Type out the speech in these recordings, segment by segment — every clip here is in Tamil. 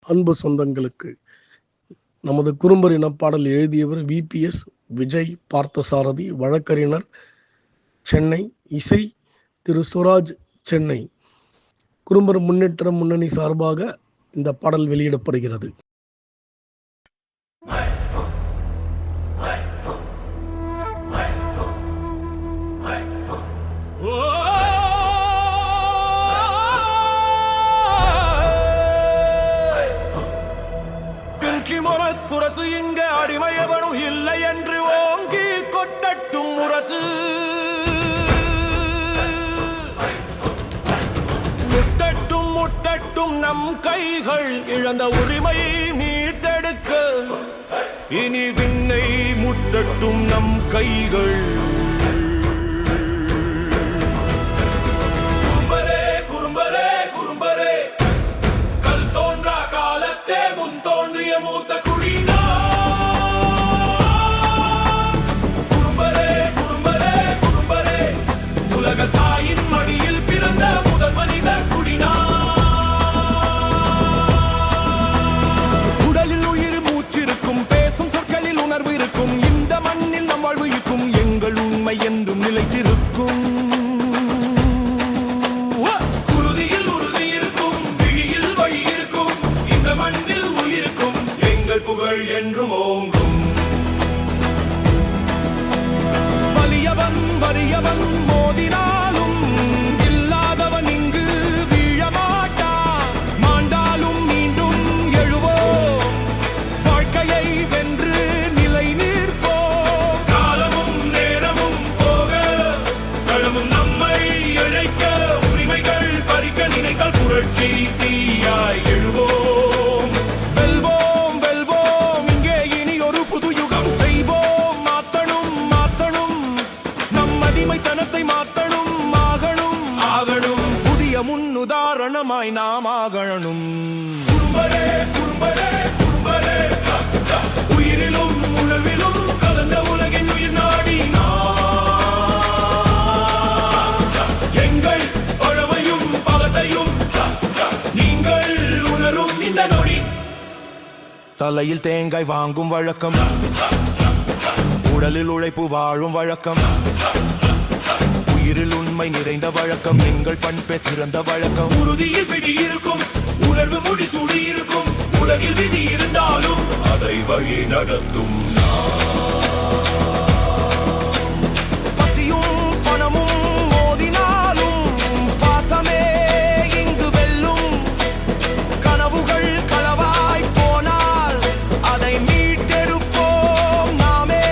அன்பு சொந்தங்களுக்கு நமது குறும்பர் இனப்பாடல் எழுதியவர் விபிஎஸ் விஜய் பார்த்தசாரதி, வழக்கறிஞர், சென்னை. இசை திரு சுராஜ், சென்னை. குறும்பர் முன்னேற்ற முன்னணி சார்பாக இந்த பாடல் வெளியிடப்படுகிறது. முரசு இங்க அடிமையவனும் இல்லை என்று ஓங்கி கொட்டட்டும் முரசு. முட்டட்டும் முட்டட்டும் நம் கைகள் இழந்த உரிமை மீட்டெடுக்க. இனி விண்ணை முட்டட்டும் நம் கைகள். தாயின் மடியில் பிறந்த முதல் மனித குடினா. உடலில் உயிர் மூச்சிருக்கும், பேசும் சொற்களில் உணர்வு இருக்கும். இந்த மண்ணில் நம் வாழ்வு இருக்கும், எங்கள் உண்மை என்றும் நிலைத்திருக்கும். உறுதியில் உறுதி இருக்கும், விழியில் வழி இருக்கும். இந்த மண்ணில் உயிருக்கும், எங்கள் புகழ் என்றும் ஓங்கும். வலியவன் வறியவன் மோதினாலும் இல்லாதவன் இங்கு வீழமாட்டான். மாண்டாலும் மீண்டும் எழுவோம், வாழ்க்கையை வென்று நிலை நிற்போம். காலமும் நேரமும் போக, களமும் நம்மை இழைக்க. உரிமைகள் பறிக்க நினைத்தால் புரட்சி தீயாய் எழுவோம். வெல்வோம் வெல்வோம், இங்கே இனி ஒரு புது யுகம் செய்வோம். மாத்தணும் மாத்தணும், நம் அடிமைத்தனத்தை மாத்தணும். ஆகணும் ஆகணும், புதிய முன்னுதாரணமாய் நாம் ஆகணும். குறும்பரே குறும்பரே குறும்பரே, உயிரிலும் உணர்விலும் கலந்த உலகின் உயிர் நாடி எங்கள் பழமையும் பலத்தையும் நீங்கள் உணரும் இந்த நொடி. தலையில் தேங்காய் வாங்கும் வழக்கம், உடலில் உழைப்பு வாழும் வழக்கம். உயிரில் உண்மை நிறைந்த வழக்கம், எங்கள் பண்பே சிறந்த வழக்கம். உறுதியில் பிடி இருக்கும், உணர்வு முடிசூடி இருக்கும். உலகில் விதி இருந்தாலும் அதை வழி நடத்தும். பசியும் பணமும் மோதினாலும் பாசமே இங்கு வெல்லும். கனவுகள் களவாய் போனால் அதை மீட்டெடுப்போம் நாமே.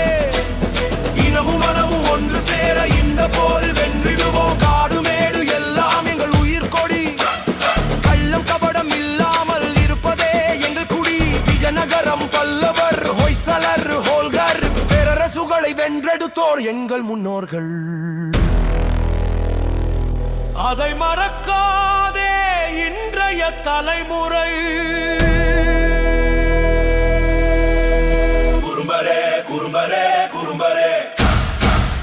இனமும் மனமும் ஒன்று சேர இந்த போரில் வென்றிடுவோம். காடு மேடு எல்லாம் எங்கள் உயிர் கொடி. கள்ளம் கபடம் இல்லாமல் இருப்பதே எங்கள் குடி. விஜயநகரம், பல்லவர், ஹொய்சலர், ஹோல்கர், பேரரசுகளை வென்றெடுத்தோர் எங்கள் முன்னோர்கள். அதை மறக்காதே இன்றைய தலைமுறை. குறும்பரே குறும்பரே குறும்பரே,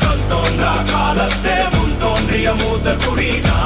கல் தோன்றா காலத்தே முன் தோன்றிய மூத்த குடினா.